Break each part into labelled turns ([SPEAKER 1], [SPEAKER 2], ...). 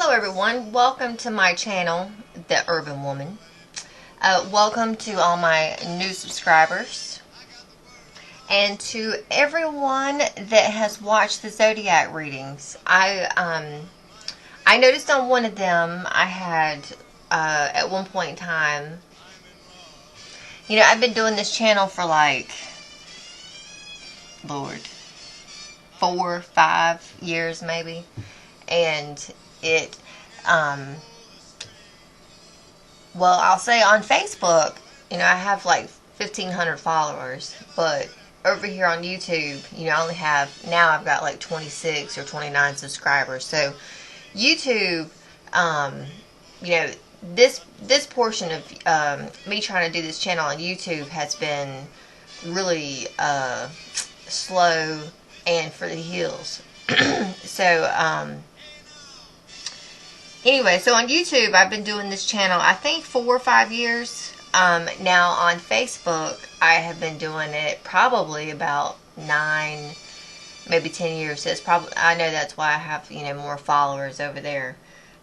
[SPEAKER 1] Hello everyone, welcome to my channel, The Urban Woman. Welcome to all my new subscribers. And to everyone that has watched the zodiac readings. I noticed on one of them I had, at one point in time, you know, I've been doing this channel for like, Lord, 4 or 5 years maybe. And it, well, I'll say on Facebook, you know, I have like 1,500 followers, but over here on YouTube, you know, I only have, now I've got like 26 or 29 subscribers. So YouTube, you know, this portion of me trying to do this channel on YouTube has been really slow and for the hills. So, anyway, so on YouTube, I've been doing this channel, I think 4 or 5 years. Now on Facebook, I have been doing it probably about 9, maybe 10 years. So it's probably, I know that's why I have, you know, more followers over there.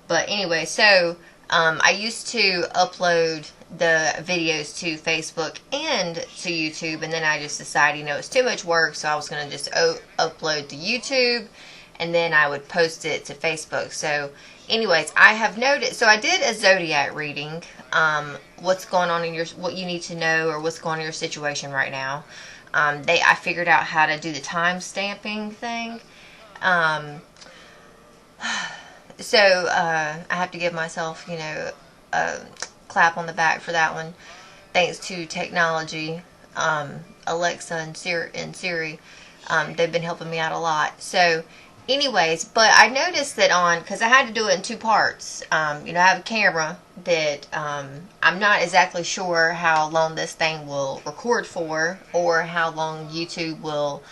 [SPEAKER 1] But anyway, so I used to upload the videos to Facebook and to YouTube, and then I just decided, you know, it's too much work, so I was going to just upload to YouTube, and then I would post it to Facebook. So anyways, I have noted, so I did a zodiac reading, what's going on in your, what you need to know, or what's going on in your situation right now. I figured out how to do the time stamping thing. So, I have to give myself, you know, a clap on the back for that one. Thanks to technology, Alexa and Siri, they've been helping me out a lot. So, anyways, but I noticed that on, because I had to do it in 2 parts. You know, I have a camera that I'm not exactly sure how long this thing will record for, or how long YouTube will,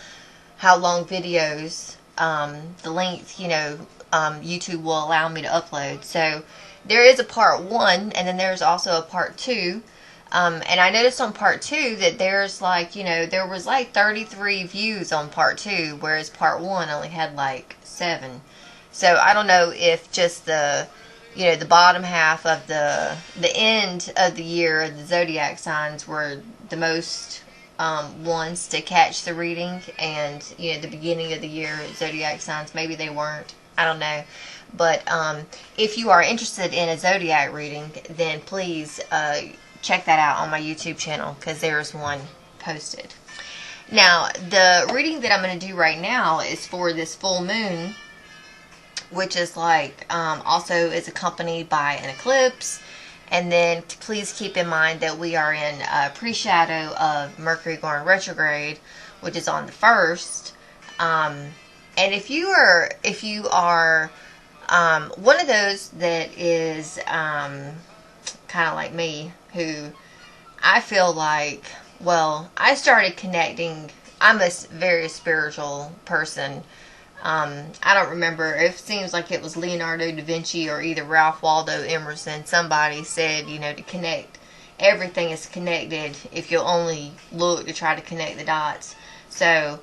[SPEAKER 1] how long videos, the length, you know, YouTube will allow me to upload. So there is a part 1, and then there's also a part 2. And I noticed on part 2 that there's like, you know, there was like 33 views on part 2, whereas part 1 only had like 7. So I don't know if just the, you know, the bottom half of the end of the year, the zodiac signs were the most ones to catch the reading, and, you know, the beginning of the year zodiac signs, maybe they weren't. I don't know. But if you are interested in a zodiac reading, then please check that out on my YouTube channel, because there's one posted. Now, the reading that I'm going to do right now is for this full moon, which is like, also is accompanied by an eclipse. And then please keep in mind that we are in pre-shadow of Mercury going retrograde, which is on the 1st. And if you are one of those that is kind of like me, who I feel like, well, I started connecting, I'm a very spiritual person. I don't remember, it seems like it was Leonardo da Vinci or either Ralph Waldo Emerson. Somebody said, you know, to connect, everything is connected if you'll only look to try to connect the dots. So,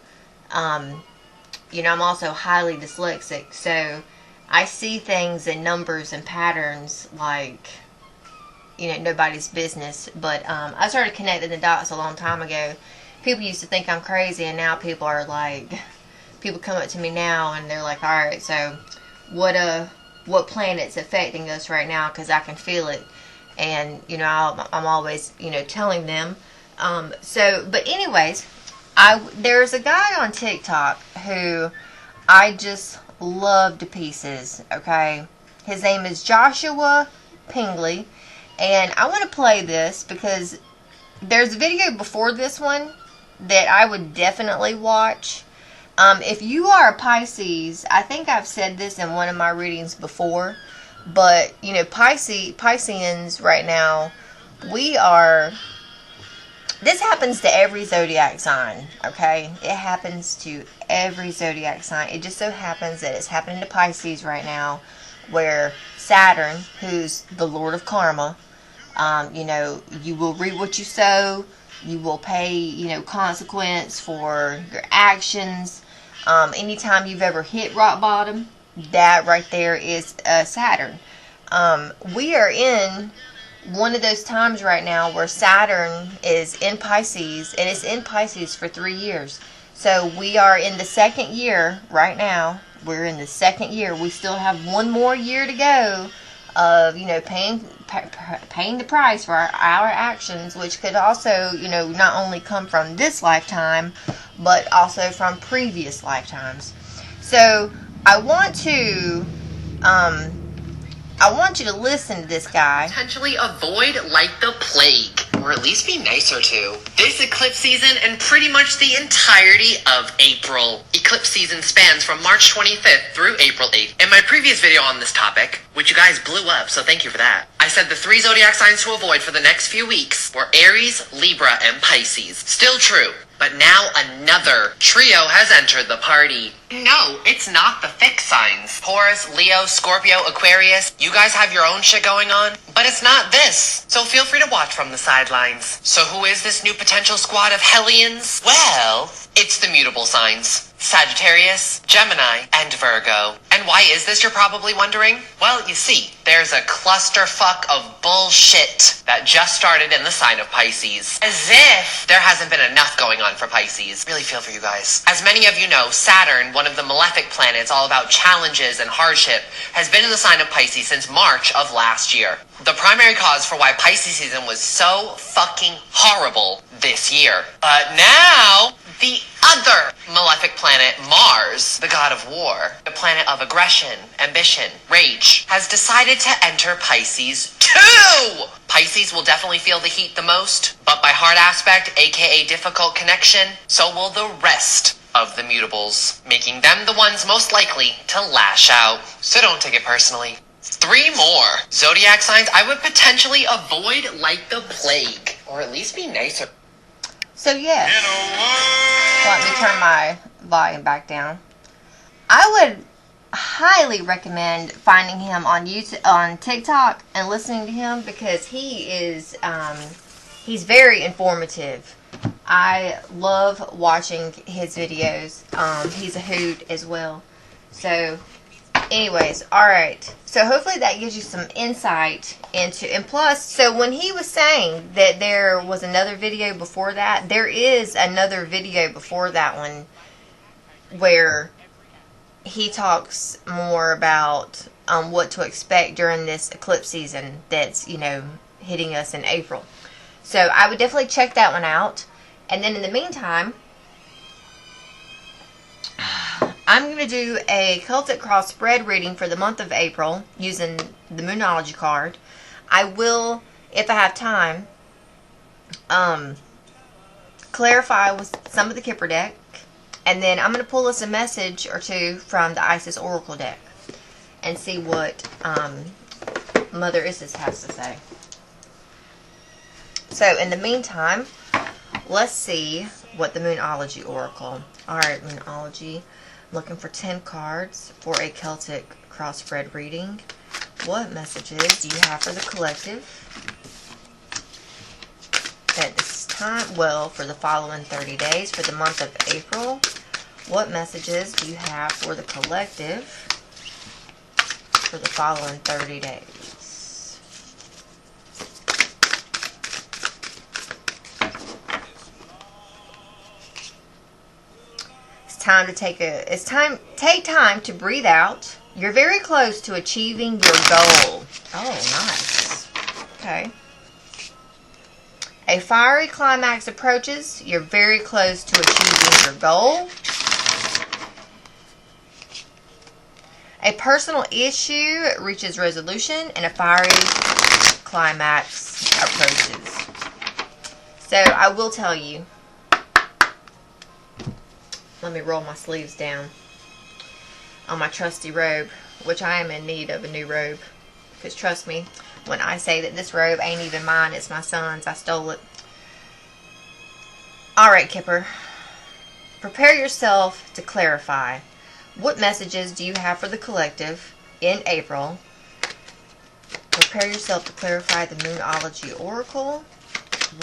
[SPEAKER 1] you know, I'm also highly dyslexic, so I see things in numbers and patterns like, you know, nobody's business. But I started connecting the dots a long time ago. People used to think I'm crazy, and now people are like, people come up to me now and they're like, alright, so what planet's affecting us right now, because I can feel it. And, you know, I'm always, you know, telling them. But anyways, there's a guy on TikTok who I just love to pieces, okay? His name is Joshua Pingley, and I want to play this because there's a video before this one that I would definitely watch. If you are a Pisces, I think I've said this in one of my readings before, but, you know, Pisceans right now, we are... This happens to every zodiac sign, okay? It happens to every zodiac sign. It just so happens that it's happening to Pisces right now, where Saturn, who's the Lord of Karma, you know, you will reap what you sow. You will pay, you know, consequence for your actions. Anytime you've ever hit rock bottom, that right there is Saturn. We are in one of those times right now where Saturn is in Pisces, and it's in Pisces for 3 years. So we are in the second year right now. We're in the second year. We still have one more year to go of, paying the price for our actions, which could also, not only come from this lifetime, but also from previous lifetimes. So I want you to listen to this guy.
[SPEAKER 2] Potentially avoid like the plague, or at least be nicer to. This eclipse season and pretty much the entirety of April. Eclipse season spans from March 25th through April 8th. In my previous video on this topic, which you guys blew up, so thank you for that, I said the 3 zodiac signs to avoid for the next few weeks were Aries, Libra, and Pisces. Still true. But now another trio has entered the party. No, it's not the fixed signs. Taurus, Leo, Scorpio, Aquarius, you guys have your own shit going on, but it's not this. So feel free to watch from the sidelines. So who is this new potential squad of Hellions? Well, it's the mutable signs. Sagittarius, Gemini, and Virgo. And why is this, you're probably wondering? Well, you see, there's a clusterfuck of bullshit that just started in the sign of Pisces. As if there hasn't been enough going on for Pisces. Really feel for you guys. As many of you know, Saturn, one of the malefic planets all about challenges and hardship, has been in the sign of Pisces since March of last year. The primary cause for why Pisces season was so fucking horrible this year. But now, the other malefic planet, Mars, the god of war, the planet of aggression, ambition, rage, has decided to enter Pisces too! Pisces will definitely feel the heat the most, but by hard aspect, aka difficult connection, so will the rest of the mutables, making them the ones most likely to lash out. So don't take it personally. 3 more zodiac signs I would potentially avoid like the plague, or at least be nicer.
[SPEAKER 1] So yes, let me turn my volume back down. I would highly recommend finding him on YouTube, on TikTok, and listening to him, because he is he's very informative. I love watching his videos. He's a hoot as well. So anyways, alright. So hopefully that gives you some insight into, and plus, so when he was saying that there was another video before that, there is another video before that one where he talks more about what to expect during this eclipse season that's, hitting us in April. So I would definitely check that one out. And then in the meantime, I'm going to do a Celtic cross spread reading for the month of April using the Moonology card. I will, if I have time, clarify with some of the Kipper Deck. And then I'm going to pull us a message or two from the Isis Oracle Deck and see what Mother Isis has to say. So in the meantime, let's see what the Moonology Oracle. Alright, Moonology. Looking for 10 cards for a Celtic cross-spread reading. What messages do you have for the collective at this time? Well, for the following 30 days, for the month of April. What messages do you have for the collective for the following 30 days? Take time to breathe out. You're very close to achieving your goal. Oh, nice. Okay. A fiery climax approaches. You're very close to achieving your goal. A personal issue reaches resolution, and a fiery climax approaches. So I will tell you. Let me roll my sleeves down on my trusty robe, which I am in need of a new robe. Because trust me, when I say that this robe ain't even mine, it's my son's. I stole it. Alright, Kipper. Prepare yourself to clarify. What messages do you have for the collective in April? Prepare yourself to clarify the Moonology Oracle.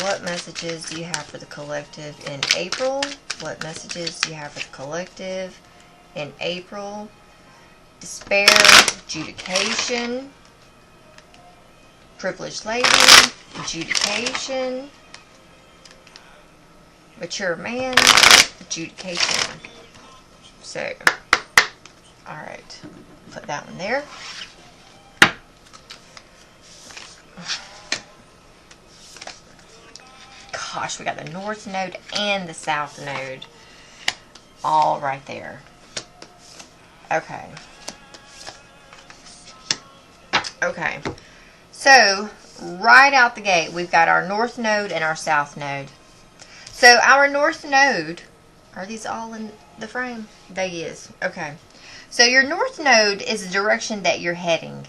[SPEAKER 1] What messages do you have for the collective in April? What messages do you have for the collective in April? despair, adjudication, privileged lady, adjudication, mature man, adjudication. So, alright, put that one there. Gosh, we got the north node and the south node all right there. Okay. Okay. So, right out the gate, we've got our north node and our south node. So, our north node, are these all in the frame? They is. Okay. So, your north node is the direction that you're heading.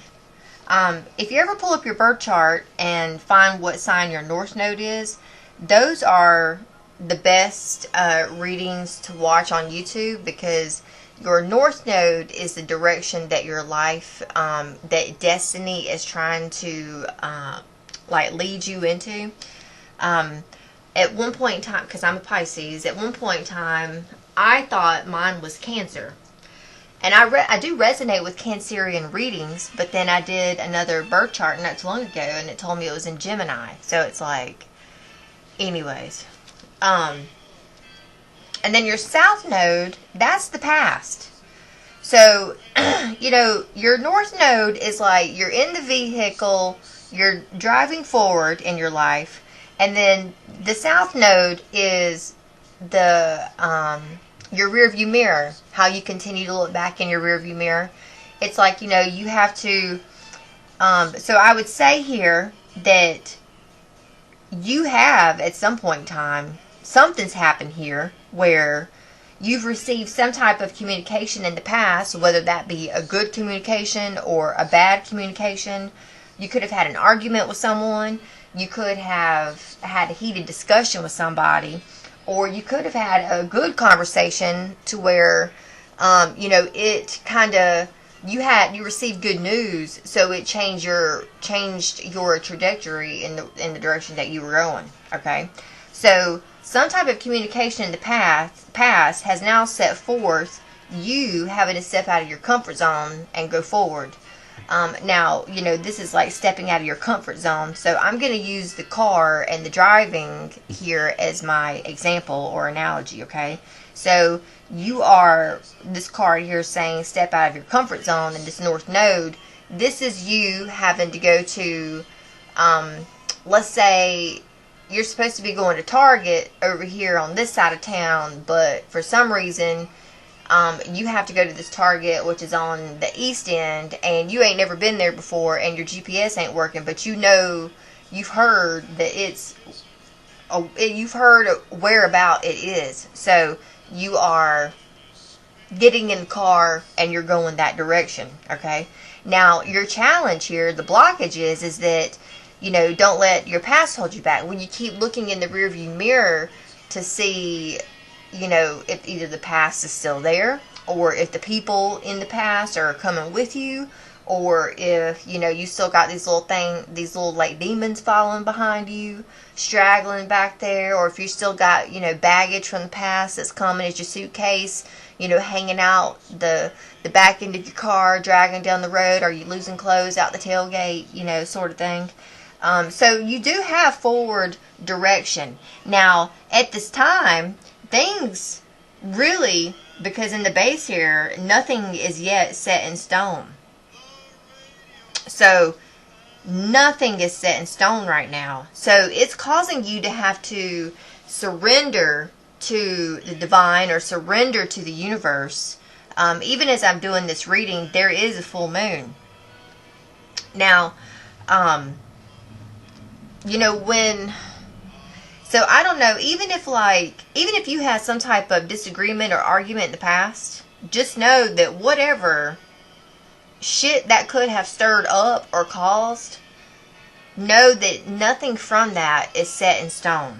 [SPEAKER 1] If you ever pull up your birth chart and find what sign your north node is, those are the best readings to watch on YouTube, because your north node is the direction that your life, that destiny is trying to like lead you into. At one point in time, because I'm a Pisces, at one point in time, I thought mine was Cancer. And I do resonate with Cancerian readings, but then I did another birth chart not too long ago, and it told me it was in Gemini. So it's like, anyways. And then your south node, that's the past. So, you know, your north node is like, you're in the vehicle, you're driving forward in your life, and then the south node is the, your rear view mirror, how you continue to look back in your rear view mirror. It's like, you know, you have to, so I would say here that you have, at some point in time, something's happened here where you've received some type of communication in the past, whether that be a good communication or a bad communication. You could have had an argument with someone. You could have had a heated discussion with somebody. Or you could have had a good conversation to where, you know, it kind of, you received good news, so it changed your trajectory in the direction that you were going. Okay, so some type of communication in the past has now set forth you having to step out of your comfort zone and go forward. Now, you know, this is like stepping out of your comfort zone. So I'm going to use the car and the driving here as my example or analogy, okay? So you are, this card here saying step out of your comfort zone in this north node. This is you having to go to, let's say you're supposed to be going to Target over here on this side of town, but for some reason, you have to go to this Target, which is on the east end, and you ain't never been there before, and your GPS ain't working, but you know, you've heard that you've heard whereabout it is. So you are getting in the car and you're going that direction, okay? Now, your challenge here, the blockage is that, you know, don't let your past hold you back. When you keep looking in the rearview mirror to see, you know, if either the past is still there, or if the people in the past are coming with you, or if, you know, you still got these little like demons following behind you, straggling back there, or if you still got, you know, baggage from the past that's coming as your suitcase, you know, hanging out the back end of your car, dragging down the road, or you losing clothes out the tailgate, you know, sort of thing. So you do have forward direction. Now, at this time, things really, because in the base here, nothing is yet set in stone. So, nothing is set in stone right now. So, it's causing you to have to surrender to the divine or surrender to the universe. Even as I'm doing this reading, there is a full moon. Now, you know, so I don't know, even if you had some type of disagreement or argument in the past, just know that whatever shit that could have stirred up or caused, know that nothing from that is set in stone.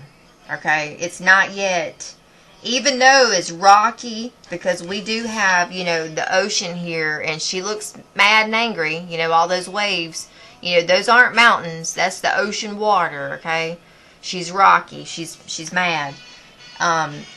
[SPEAKER 1] Okay? It's not yet. Even though it's rocky, because we do have, you know, the ocean here, and she looks mad and angry, you know, all those waves, you know, those aren't mountains, that's the ocean water, okay? She's rocky, she's mad.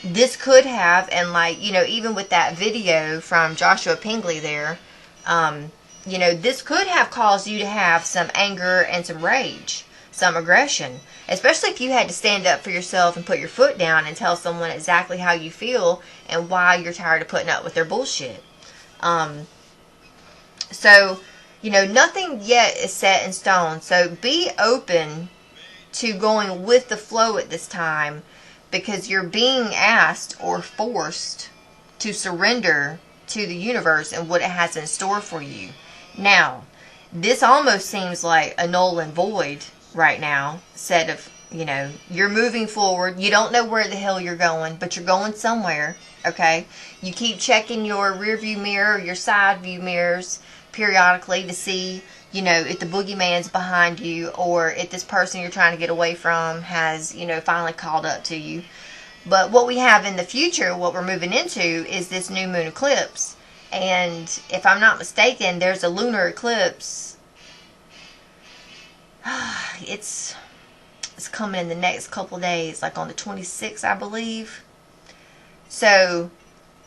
[SPEAKER 1] This could have, and like, you know, even with that video from Joshua Pingley there, This could have caused you to have some anger and some rage, some aggression, especially if you had to stand up for yourself and put your foot down and tell someone exactly how you feel and why you're tired of putting up with their bullshit. Nothing yet is set in stone. So be open to going with the flow at this time, because you're being asked or forced to surrender to the universe and what it has in store for you. Now, this almost seems like a null and void right now, said of, you're moving forward. You don't know where the hell you're going, but you're going somewhere, okay? You keep checking your rear view mirror, your side view mirrors periodically to see, if the boogeyman's behind you, or if this person you're trying to get away from has, finally called up to you. But what we have in the future, what we're moving into, is this new moon eclipse. And if I'm not mistaken, there's a lunar eclipse. It's coming in the next couple days, like on the 26th, I believe. So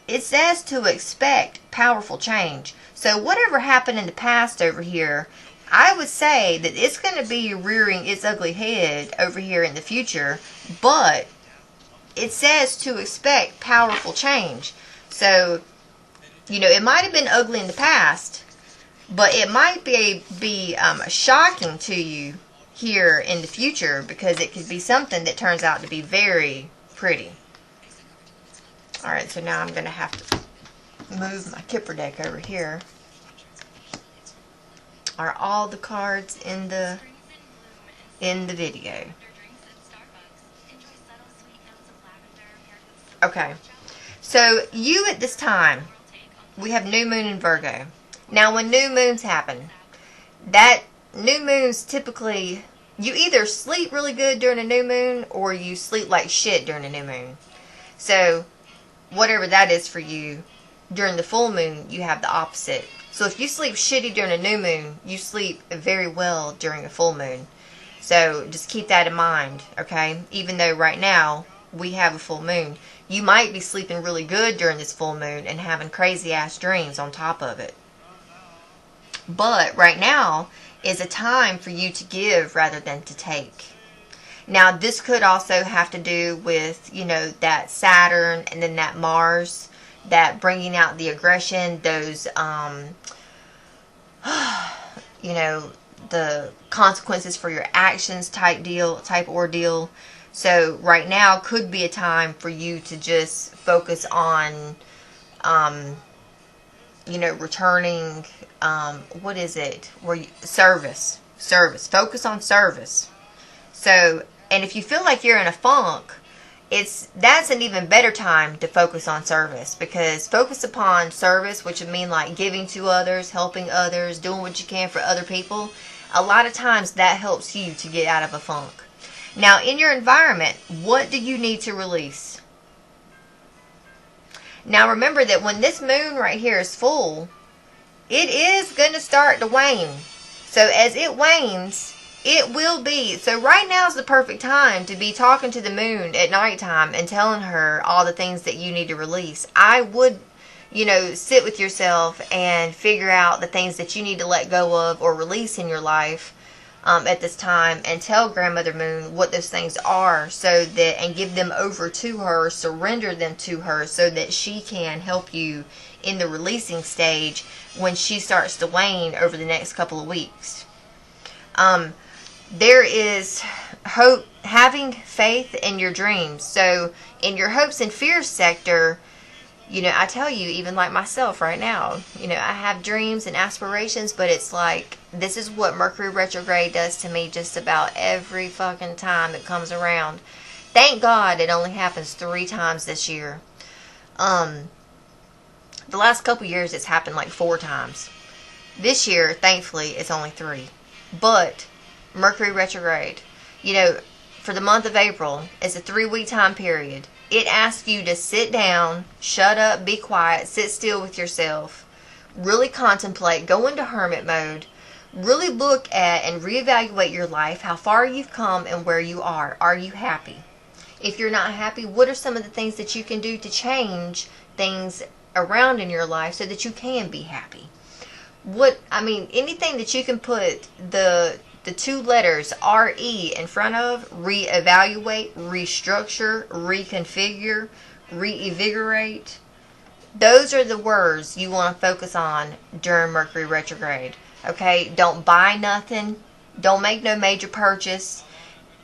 [SPEAKER 1] it says to expect powerful change. So whatever happened in the past over here, I would say that it's going to be rearing its ugly head over here in the future. But it says to expect powerful change. So, it might have been ugly in the past, but it might be shocking to you here in the future, because it could be something that turns out to be very pretty. Alright, so now I'm going to have to move my Kipper Deck over here. Are all the cards in the video? Okay. So you at this time, we have new moon in Virgo. Now when new moons happen, that new moons typically, you either sleep really good during a new moon or you sleep like shit during a new moon. So whatever that is for you, during the full moon, you have the opposite. So if you sleep shitty during a new moon, you sleep very well during a full moon. So just keep that in mind, okay? Even though right now we have a full moon, you might be sleeping really good during this full moon and having crazy ass dreams on top of it. But right now is a time for you to give rather than to take. Now this could also have to do with, that Saturn and then that Mars, that bringing out the aggression, those, the consequences for your actions type ordeal. So right now could be a time for you to just focus on, returning, service. Focus on service. So, and if you feel like you're in a funk, that's an even better time to focus on service, because focus upon service, which would mean like giving to others, helping others, doing what you can for other people. A lot of times that helps you to get out of a funk. Now in your environment, what do you need to release? Now remember that when this moon right here is full, it is going to start to wane. So as it wanes, it will be. So right now is the perfect time to be talking to the moon at nighttime and telling her all the things that you need to release. I would, sit with yourself and figure out the things that you need to let go of or release in your life at this time, and tell Grandmother Moon what those things are, and give them over to her, surrender them to her, so that she can help you in the releasing stage when she starts to wane over the next couple of weeks. There is hope, having faith in your dreams. So in your hopes and fears sector, I tell you, even like myself right now, I have dreams and aspirations, but it's like, this is what Mercury retrograde does to me just about every fucking time it comes around. Thank God it only happens 3 times this year. The last couple years it's happened like 4 times. This year, thankfully, it's only 3. But Mercury retrograde, for the month of April, it's a 3-week time period. It asks you to sit down, shut up, be quiet, sit still with yourself, really contemplate, go into hermit mode, really look at and reevaluate your life, how far you've come and where you are. Are you happy? If you're not happy, what are some of the things that you can do to change things around in your life so that you can be happy? anything that you can put the two letters RE in front of, reevaluate, restructure, reconfigure, reinvigorate, those are the words you want to focus on during Mercury retrograde. Okay? Don't buy nothing. Don't make no major purchase.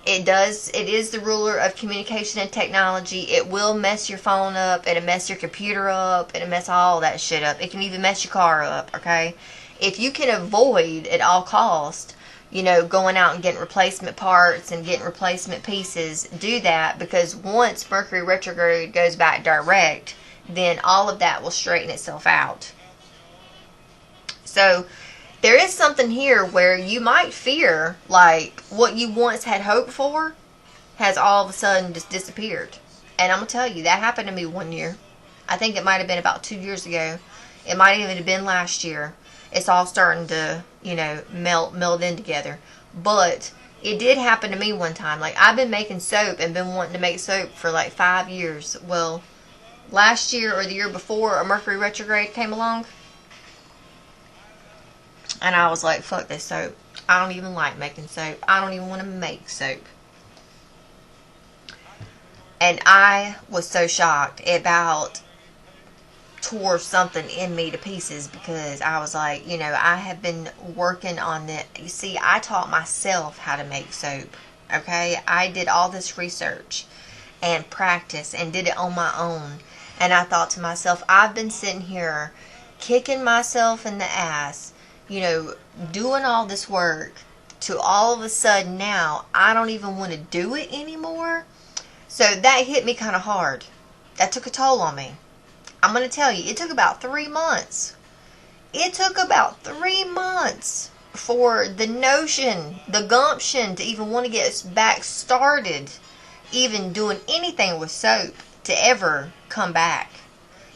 [SPEAKER 1] It is the ruler of communication and technology. It will mess your phone up. It'll mess your computer up. It'll mess all that shit up. It can even mess your car up, okay? If you can avoid at all cost, going out and getting replacement parts and getting replacement pieces, do that, because once Mercury retrograde goes back direct, then all of that will straighten itself out. So, there is something here where you might fear, like, what you once had hoped for has all of a sudden just disappeared. And I'm going to tell you, that happened to me one year. I think it might have been about 2 years ago. It might even have been last year. It's all starting to, meld in together. But it did happen to me one time. Like, I've been making soap and been wanting to make soap for like 5 years. Well, last year or the year before, a Mercury retrograde came along. And I was like, fuck this soap. I don't even like making soap. I don't even want to make soap. And I was so shocked. It about tore something in me to pieces, because I was like, I have been working on it. You see, I taught myself how to make soap. Okay? I did all this research and practice and did it on my own. And I thought to myself, I've been sitting here kicking myself in the ass, doing all this work, to all of a sudden now I don't even want to do it anymore. So that hit me kind of hard. That took a toll on me. I'm going to tell you, it took about 3 months. It took about 3 months for the notion, the gumption to even want to get back started, even doing anything with soap, to ever come back.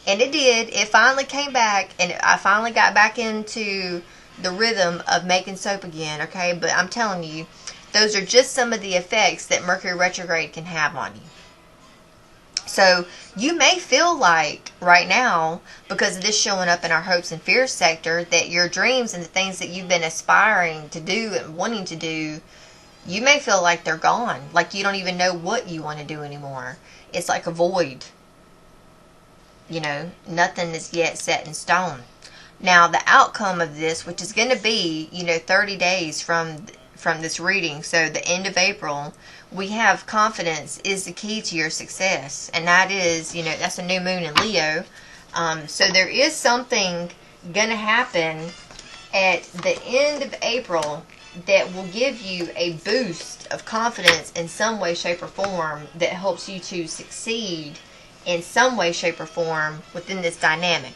[SPEAKER 1] And it did. It finally came back, and I finally got back into the rhythm of making soap again, okay? But I'm telling you, those are just some of the effects that Mercury retrograde can have on you. So, you may feel like, right now, because of this showing up in our hopes and fears sector, that your dreams and the things that you've been aspiring to do and wanting to do, you may feel like they're gone. Like you don't even know what you want to do anymore. It's like a void. Nothing is yet set in stone. Now, the outcome of this, which is going to be, 30 days from this reading, so the end of April, we have confidence is the key to your success. And that is, that's a new moon in Leo. So there is something going to happen at the end of April that will give you a boost of confidence in some way, shape, or form that helps you to succeed in some way, shape, or form within this dynamic.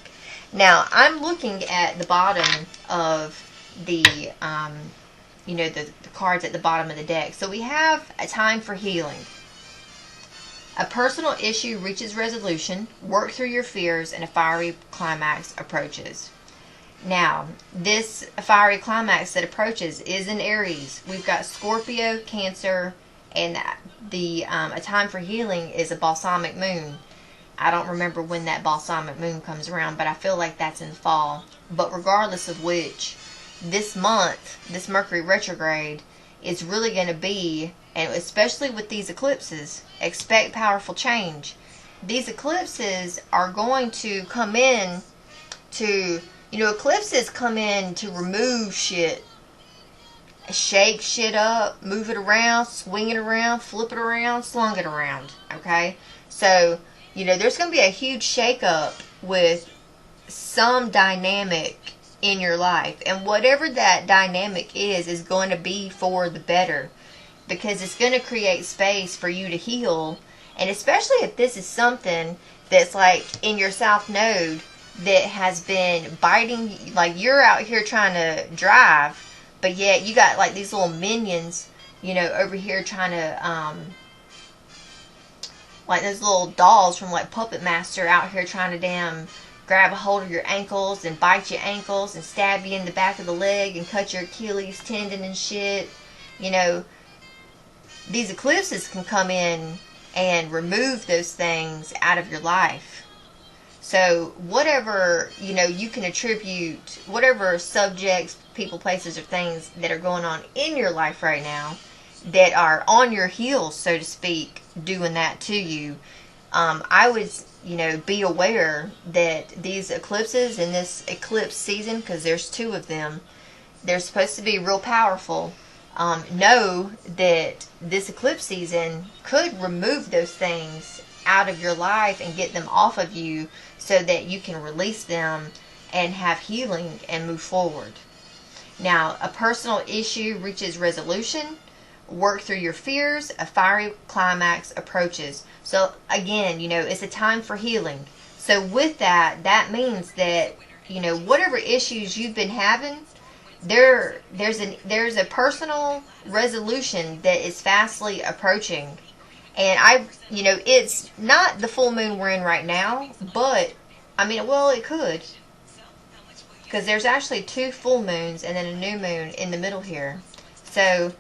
[SPEAKER 1] Now, I'm looking at the bottom of the, the cards at the bottom of the deck. So we have a time for healing. A personal issue reaches resolution. Work through your fears, and a fiery climax approaches. Now, this fiery climax that approaches is in Aries. We've got Scorpio, Cancer, and a time for healing is a balsamic moon. I don't remember when that balsamic moon comes around, but I feel like that's in the fall. But regardless of which, this month, this Mercury retrograde is really going to be, and especially with these eclipses, expect powerful change. These eclipses are going to come in to, eclipses come in to remove shit, shake shit up, move it around, swing it around, flip it around, slung it around, okay? So, there's going to be a huge shake-up with some dynamic in your life. And whatever that dynamic is going to be for the better. Because it's going to create space for you to heal. And especially if this is something that's like in your South Node that has been biting, like you're out here trying to drive, but yet you got like these little minions, over here trying to, like those little dolls from like Puppet Master out here trying to damn grab a hold of your ankles and bite your ankles and stab you in the back of the leg and cut your Achilles tendon and shit. These eclipses can come in and remove those things out of your life. So whatever, you can attribute whatever subjects, people, places, or things that are going on in your life right now that are on your heels, so to speak, doing that to you. I would, be aware that these eclipses in this eclipse season, because there's 2 of them, they're supposed to be real powerful. Know that this eclipse season could remove those things out of your life and get them off of you so that you can release them and have healing and move forward. Now, a personal issue reaches resolution. Work through your fears. A fiery climax approaches. So again, it's a time for healing. So with that, that means that, whatever issues you've been having, there's a personal resolution that is fastly approaching. And it's not the full moon we're in right now, but it could, because there's actually 2 full moons and then a new moon in the middle here. So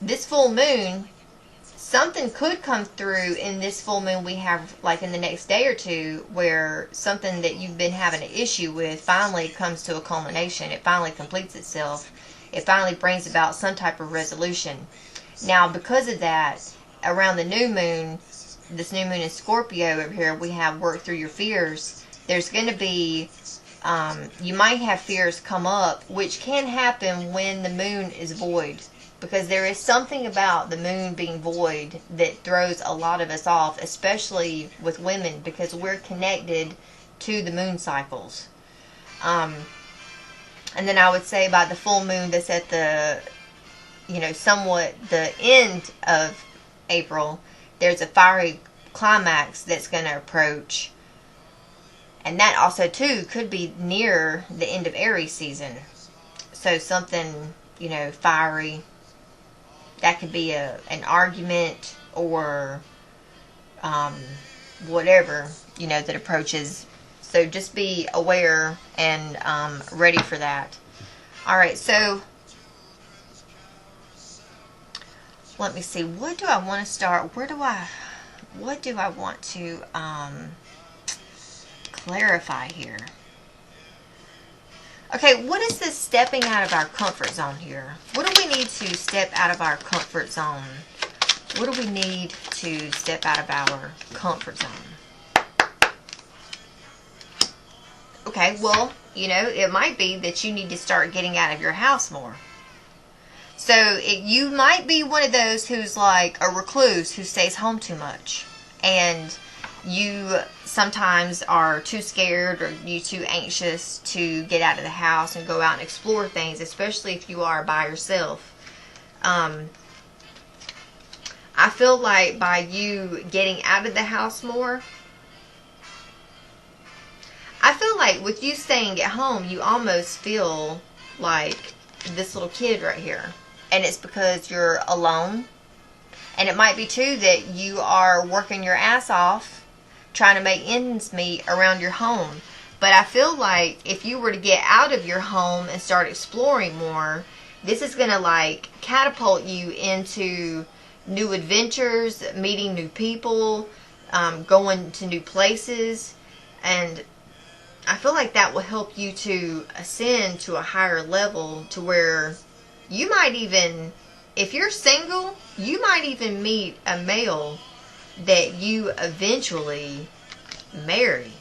[SPEAKER 1] this full moon, something could come through in this full moon we have, like in the next day or 2, where something that you've been having an issue with finally comes to a culmination. It finally completes itself. It finally brings about some type of resolution. Now, because of that, around the new moon, this new moon in Scorpio over here, we have work through your fears. There's going to be, you might have fears come up, which can happen when the moon is void. Because there is something about the moon being void that throws a lot of us off, especially with women, because we're connected to the moon cycles. And then I would say by the full moon that's at the, somewhat the end of April, there's a fiery climax that's going to approach. And that also, too, could be near the end of Aries season. So something, fiery. That could be an argument or whatever, that approaches. So just be aware and ready for that. Alright, so let me see. What do I want to start? What do I want to clarify here? Okay, what is this stepping out of our comfort zone here? What do we need to step out of our comfort zone? What do we need to step out of our comfort zone? Okay, well, it might be that you need to start getting out of your house more. So you might be one of those who's like a recluse who stays home too much. And you sometimes are too scared or you too anxious to get out of the house and go out and explore things, especially if you are by yourself. I feel like by you getting out of the house more, I feel like with you staying at home, you almost feel like this little kid right here. And it's because you're alone. And it might be too that you are working your ass off trying to make ends meet around your home. But I feel like if you were to get out of your home and start exploring more, this is going to like catapult you into new adventures, meeting new people, going to new places. And I feel like that will help you to ascend to a higher level to where you might even, if you're single, you might even meet a male that you eventually marry.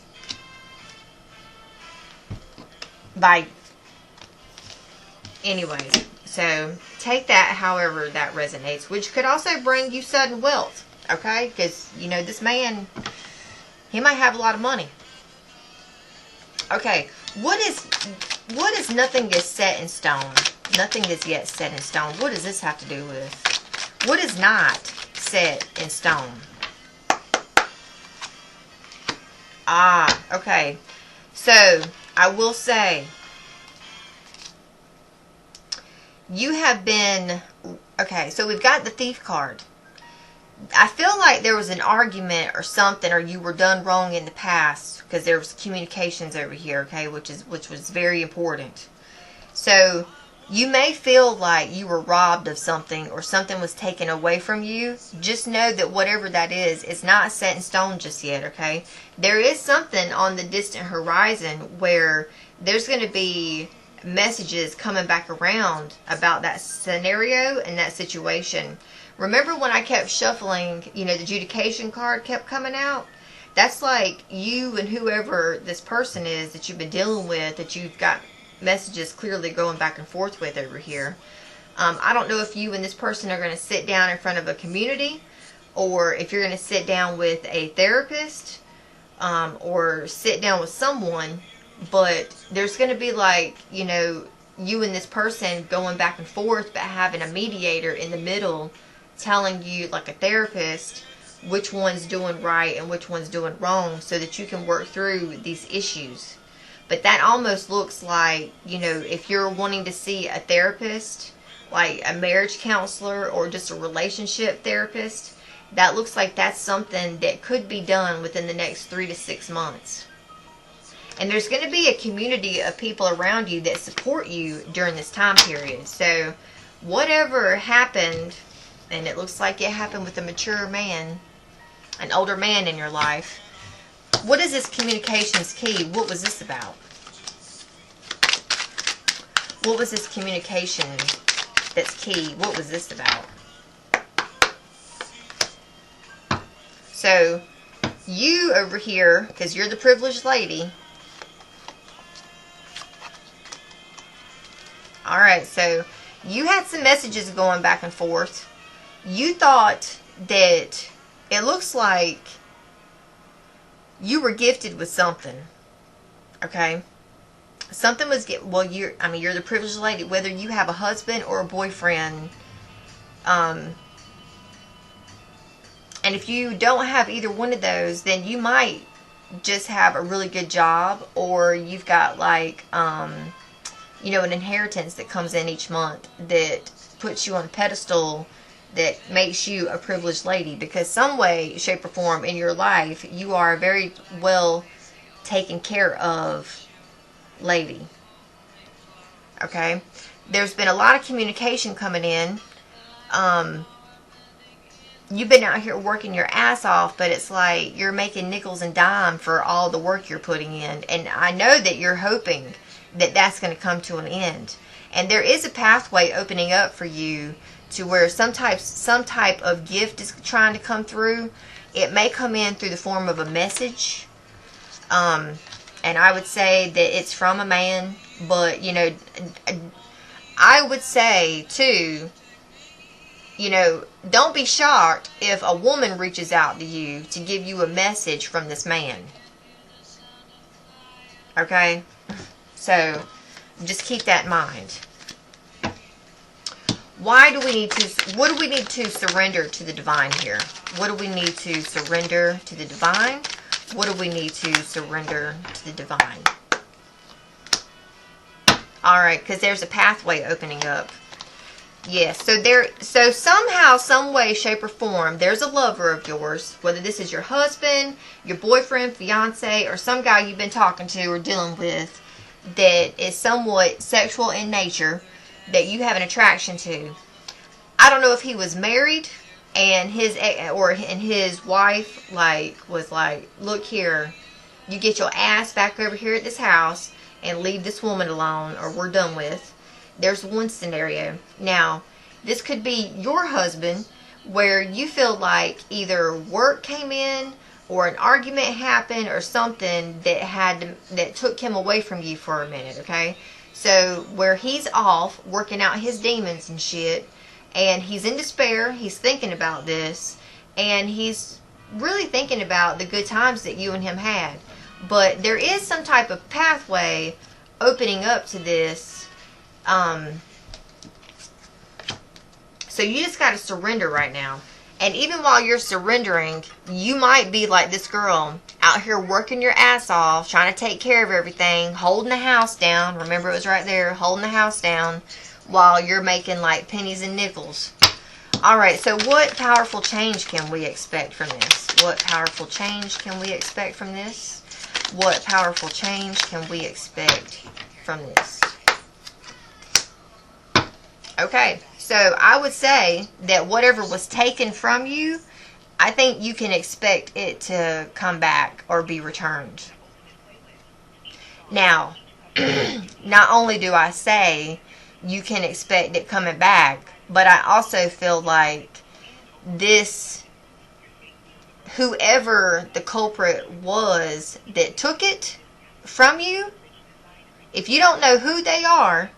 [SPEAKER 1] Anyways, so take that however that resonates, which could also bring you sudden wealth, okay? Because, this man, he might have a lot of money. Okay, what is nothing is set in stone? Nothing is yet set in stone. What does this have to do with? What is not set in stone? Okay. So, I will say, you have been, okay, so we've got the Thief card. I feel like there was an argument or something, or you were done wrong in the past, because there was communications over here, okay, which was very important. So, You may feel like you were robbed of something or something was taken away from you. Just know that whatever that is not set in stone just yet, okay? There is something on the distant horizon where there's going to be messages coming back around about that scenario and that situation. Remember when I kept shuffling, the adjudication card kept coming out? That's like you and whoever this person is that you've been dealing with, that you've got messages clearly going back and forth with over here. I don't know if you and this person are going to sit down in front of a community, or if you're going to sit down with a therapist, or sit down with someone, but there's going to be like, you and this person going back and forth, but having a mediator in the middle telling you, like a therapist, which one's doing right and which one's doing wrong, so that you can work through these issues. But that almost looks like, if you're wanting to see a therapist, like a marriage counselor or just a relationship therapist, that looks like that's something that could be done within the next 3 to 6 months. And there's going to be a community of people around you that support you during this time period. So whatever happened, and it looks like it happened with a mature man, an older man in your life. What is this communications key? What was this about? What was this communication that's key? What was this about? So, you over here, because you're the privileged lady. Alright, so you had some messages going back and forth. You thought that it looks like you were gifted with something, okay? Something was you're the privileged lady, whether you have a husband or a boyfriend, and if you don't have either one of those, then you might just have a really good job, or you've got like, an inheritance that comes in each month that puts you on a pedestal that makes you a privileged lady, because some way, shape, or form in your life, you are a very well taken care of lady. Okay? There's been a lot of communication coming in. You've been out here working your ass off, but it's like you're making nickels and dimes for all the work you're putting in. And I know that you're hoping that that's going to come to an end. And there is a pathway opening up for you to where some type of gift is trying to come through. It may come in through the form of a message. And I would say that it's from a man. But, I would say, too, don't be shocked if a woman reaches out to you to give you a message from this man. Okay? So, just keep that in mind. What do we need to surrender to the divine here? What do we need to surrender to the divine? What do we need to surrender to the divine? Alright, because there's a pathway opening up. Yes, so somehow, some way, shape, or form, there's a lover of yours, whether this is your husband, your boyfriend, fiance, or some guy you've been talking to or dealing with that is somewhat sexual in nature, that you have an attraction to. I don't know if he was married and his wife was like, look here, you get your ass back over here at this house and leave this woman alone, or we're done with. There's one scenario. Now, this could be your husband, where you feel like either work came in or an argument happened or something that took him away from you for a minute, okay? So, where he's off working out his demons and shit, and he's in despair, he's thinking about this, and he's really thinking about the good times that you and him had. But there is some type of pathway opening up to this. So you just got to surrender right now. And even while you're surrendering, you might be like this girl out here working your ass off, trying to take care of everything, holding the house down. Remember, it was right there, holding the house down while you're making like pennies and nickels. Alright, so what powerful change can we expect from this? What powerful change can we expect from this? What powerful change can we expect from this? Okay, so I would say that whatever was taken from you, I think you can expect it to come back or be returned. Now, not only do I say you can expect it coming back, but I also feel like this, whoever the culprit was that took it from you, if you don't know who they are,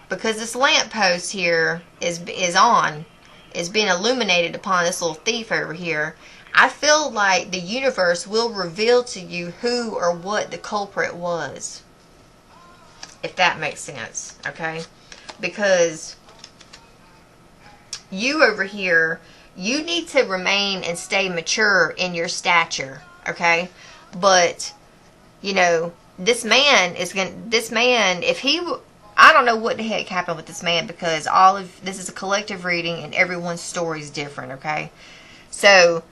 [SPEAKER 1] because this lamppost here is being illuminated upon this little thief over here, I feel like the universe will reveal to you who or what the culprit was. If that makes sense, okay? Because you over here, you need to remain and stay mature in your stature, okay? But, you know, this man, if he, I don't know what the heck happened with this man, because this is a collective reading and everyone's story is different, okay? So,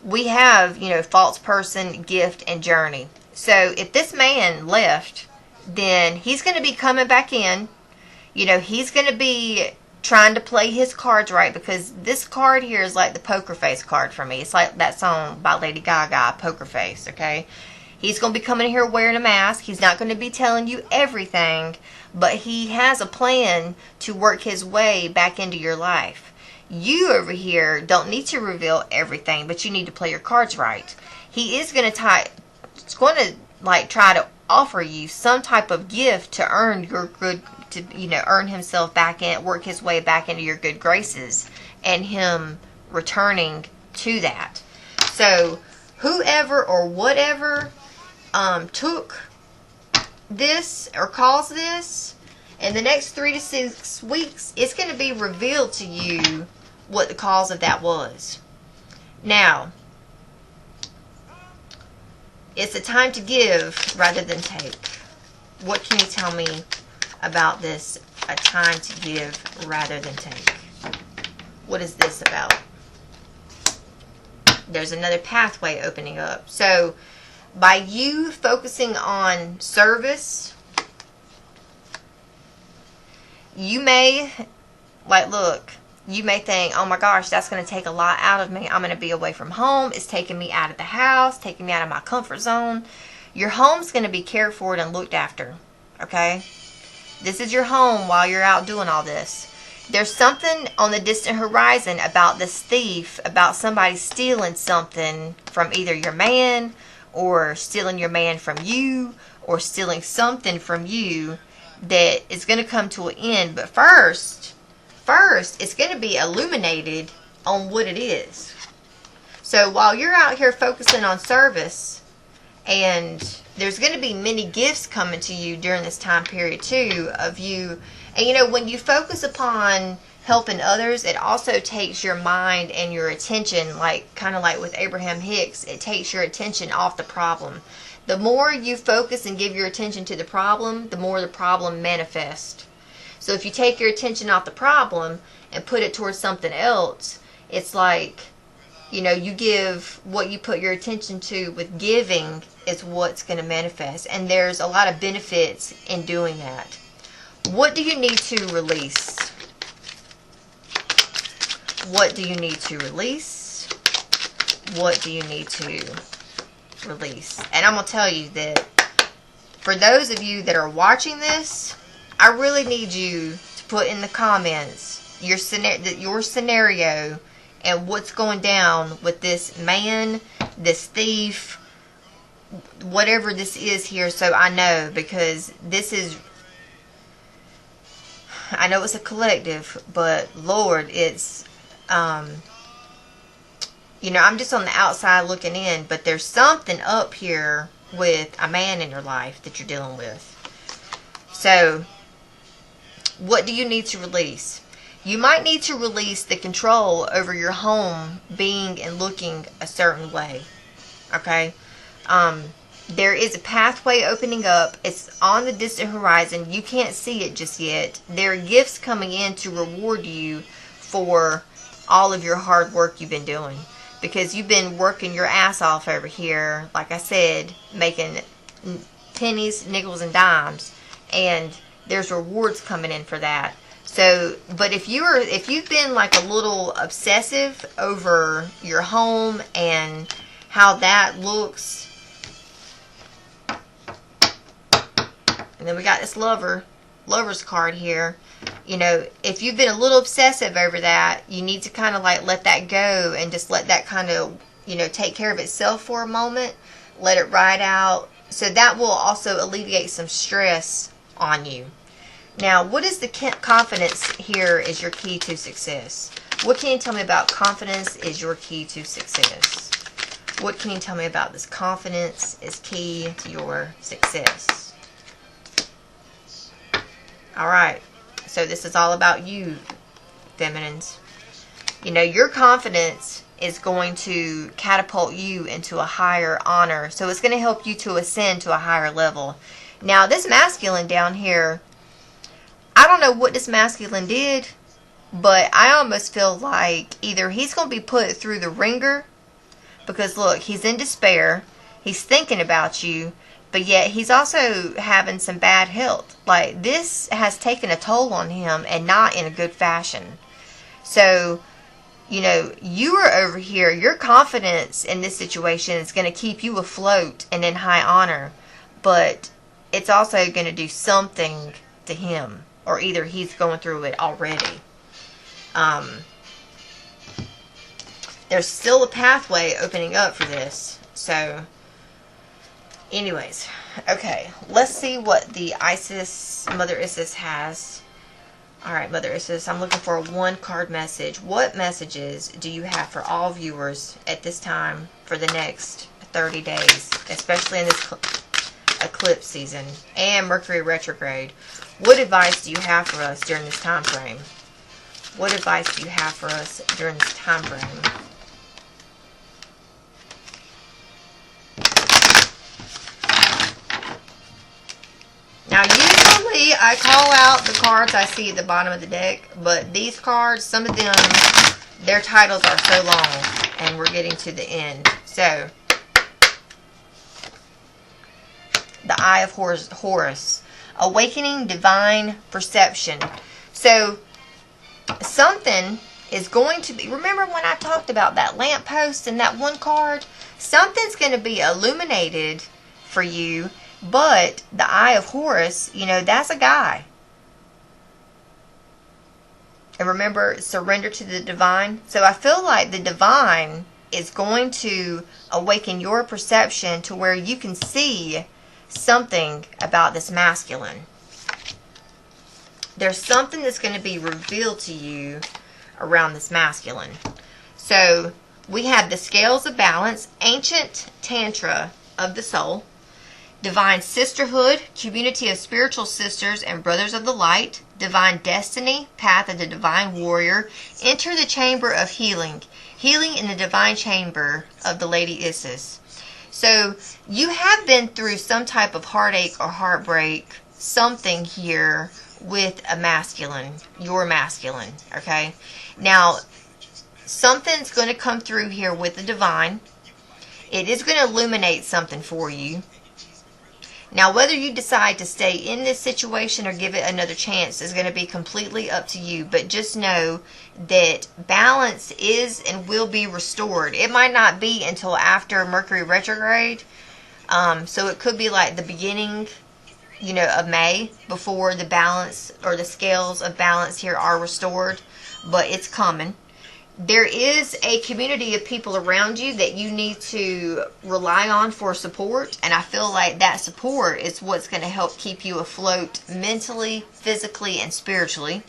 [SPEAKER 1] we have, you know, false person, gift, and journey. So, if this man left, then he's going to be coming back in. You know, he's going to be trying to play his cards right, because this card here is like the poker face card for me. It's like that song by Lady Gaga, Poker Face, okay? He's going to be coming here wearing a mask. He's not going to be telling you everything, but he has a plan to work his way back into your life. You over here don't need to reveal everything, but you need to play your cards right. He is going to try to offer you some type of gift to earn your good, to, you know, earn himself back in, work his way back into your good graces, and him returning to that. So whoever or whatever took this or caused this, in the next 3 to 6 weeks, it's going to be revealed to you what the cause of that was. Now, it's a time to give rather than take. What can you tell me about this? A time to give rather than take. What is this about? There's another pathway opening up. So, by you focusing on service, you may, you may think, oh my gosh, that's going to take a lot out of me. I'm going to be away from home. It's taking me out of the house, taking me out of my comfort zone. Your home's going to be cared for and looked after, okay? This is your home while you're out doing all this. There's something on the distant horizon about this thief, about somebody stealing something from either your man, or stealing your man from you, or stealing something from you that is going to come to an end. But first, it's going to be illuminated on what it is. So while you're out here focusing on service, and there's going to be many gifts coming to you during this time period too, of you. And you know, when you focus upon helping others, it also takes your mind and your attention, like kind of like with Abraham Hicks, it takes your attention off the problem. The more you focus and give your attention to the problem, the more the problem manifests. So if you take your attention off the problem and put it towards something else, it's like, you know, you give what you put your attention to with giving is what's going to manifest. And there's a lot of benefits in doing that. What do you need to release? What do you need to release? What do you need to release? And I'm going to tell you that for those of you that are watching this, I really need you to put in the comments your scenario and what's going down with this man, this thief, whatever this is here, so I know, because this is, I know it's a collective, but Lord, it's, you know, I'm just on the outside looking in, but there's something up here with a man in your life that you're dealing with. So, what do you need to release? You might need to release the control over your home being and looking a certain way. Okay? There is a pathway opening up. It's on the distant horizon. You can't see it just yet. There are gifts coming in to reward you for all of your hard work you've been doing. Because you've been working your ass off over here, like I said, making pennies, nickels, and dimes. And there's rewards coming in for that. So, but if you've been like a little obsessive over your home and how that looks, and then we got this lover's card here. You know, if you've been a little obsessive over that, you need to kind of like let that go and just let that kind of, you know, take care of itself for a moment. Let it ride out. So that will also alleviate some stress on you. Now, what is the confidence here is your key to success? What can you tell me about confidence is your key to success? What can you tell me about this confidence is key to your success? All right. So this is all about you, feminines. You know, your confidence is going to catapult you into a higher honor. So it's going to help you to ascend to a higher level. Now, this masculine down here, I don't know what this masculine did, but I almost feel like either he's going to be put through the ringer, because look, he's in despair, he's thinking about you, but yet he's also having some bad health. Like, this has taken a toll on him, and not in a good fashion. So, you know, you are over here, your confidence in this situation is going to keep you afloat and in high honor, but it's also going to do something to him. Or either he's going through it already. There's still a pathway opening up for this. So, anyways. Okay, let's see what the Mother Isis has. Alright, Mother Isis, I'm looking for a one-card message. What messages do you have for all viewers at this time for the next 30 days? Especially in this eclipse season and Mercury retrograde. What advice do you have for us during this time frame? What advice do you have for us during this time frame? Now, usually I call out the cards I see at the bottom of the deck, but these cards, some of them, their titles are so long, and we're getting to the end. So, the Eye of Horus. Awakening divine perception. So, something is going to be... Remember when I talked about that lamppost and that one card? Something's going to be illuminated for you, but the Eye of Horus, you know, that's a guy. And remember, surrender to the divine. So I feel like the divine is going to awaken your perception to where you can see something about this masculine. There's something that's going to be revealed to you around this masculine. So we have the scales of balance, ancient tantra of the soul, divine sisterhood, community of spiritual sisters and brothers of the light, divine destiny, path of the divine warrior, enter the chamber of healing, healing in the divine chamber of the Lady Isis. So you have been through some type of heartache or heartbreak, something here with a masculine, your masculine, okay? Now, something's going to come through here with the divine. It is going to illuminate something for you. Now, whether you decide to stay in this situation or give it another chance is going to be completely up to you. But just know that balance is and will be restored. It might not be until after Mercury retrograde. So it could be like the beginning, you know, of May before the balance or the scales of balance here are restored. But it's coming. There is a community of people around you that you need to rely on for support, and I feel like that support is what's going to help keep you afloat mentally, physically, and spiritually.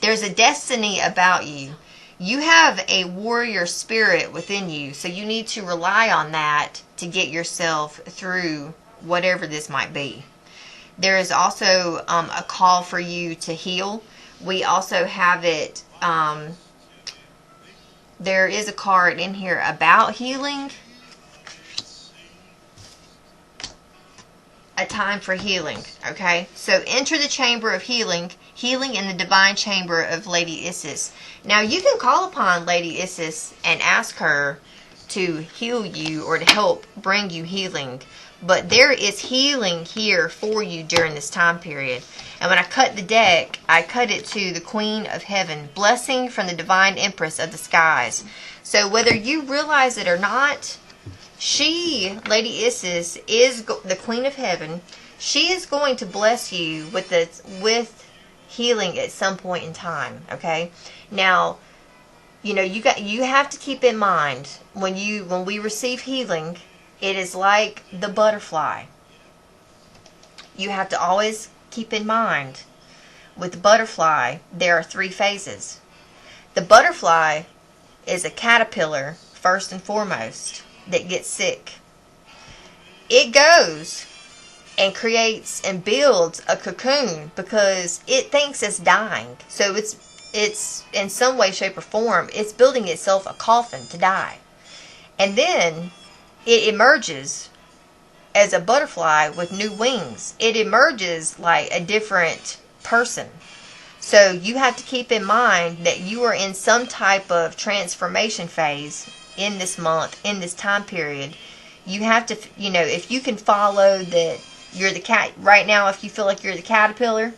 [SPEAKER 1] There's a destiny about you. You have a warrior spirit within you, so you need to rely on that to get yourself through whatever this might be. There is also a call for you to heal. We also have it... there is a card in here about healing. A time for healing. Okay. So enter the chamber of healing. Healing in the divine chamber of Lady Isis. Now you can call upon Lady Isis and ask her to heal you or to help bring you healing. But there is healing here for you during this time period. And when I cut the deck, I cut it to the Queen of Heaven, blessing from the Divine Empress of the skies. So whether you realize it or not, she, Lady Isis, is the Queen of Heaven. She is going to bless you with healing at some point in time. Okay. Now, you know, you have to keep in mind when we receive healing, it is like the butterfly. You have to always keep in mind, with the butterfly, there are 3 phases. The butterfly is a caterpillar, first and foremost, that gets sick. It goes and creates and builds a cocoon because it thinks it's dying. So it's in some way, shape, or form, it's building itself a coffin to die. And then it emerges as a butterfly with new wings. It emerges like a different person. So you have to keep in mind that you are in some type of transformation phase in this month, in this time period. You have to, you know, if you can follow that you're the cat right now, if you feel like you're the caterpillar,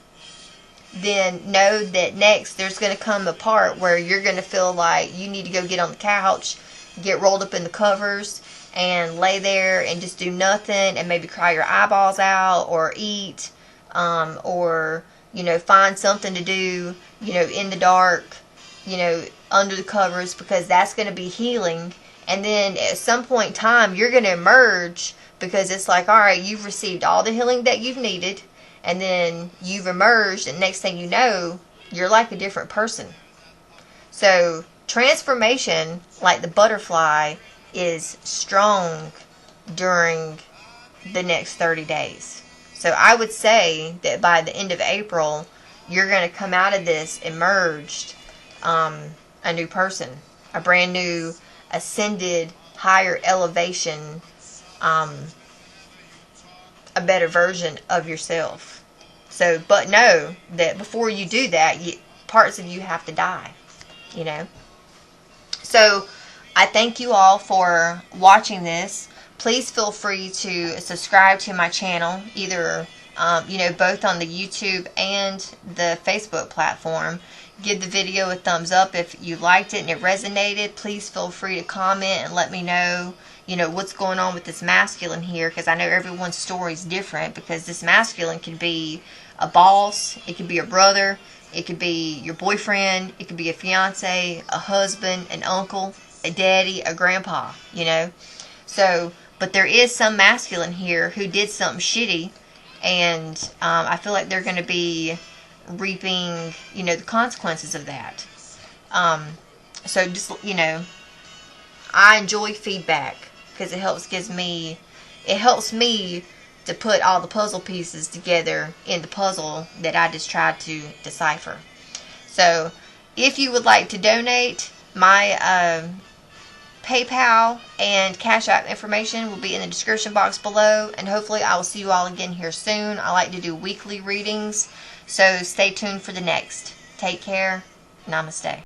[SPEAKER 1] then know that next there's going to come a part where you're going to feel like you need to go get on the couch, get rolled up in the covers, and lay there and just do nothing, and maybe cry your eyeballs out, or eat, or, you know, find something to do, you know, in the dark, you know, under the covers, because that's going to be healing. And then at some point in time, you're going to emerge, because it's like, all right, you've received all the healing that you've needed, and then you've emerged, and next thing you know, you're like a different person. So transformation, like the butterfly, is strong during the next 30 days. So I would say that by the end of April, you're going to come out of this emerged, a new person, a brand new, ascended, higher elevation, a better version of yourself. So, but know that before you do that, parts of you have to die, you know. So I thank you all for watching this. Please feel free to subscribe to my channel, either, you know, both on the YouTube and the Facebook platform. Give the video a thumbs up if you liked it and it resonated. Please feel free to comment and let me know, you know, what's going on with this masculine here, because I know everyone's story is different, because this masculine can be a boss, it could be a brother, it could be your boyfriend, it could be a fiance, a husband, an uncle, a daddy, a grandpa, you know. So, but there is some masculine here who did something shitty, and I feel like they're going to be reaping, you know, the consequences of that. So just, you know, I enjoy feedback, because it helps me to put all the puzzle pieces together in the puzzle that I just tried to decipher. So if you would like to donate, my PayPal and Cash App information will be in the description box below, and hopefully I will see you all again here soon. I like to do weekly readings, so stay tuned for the next. Take care. Namaste.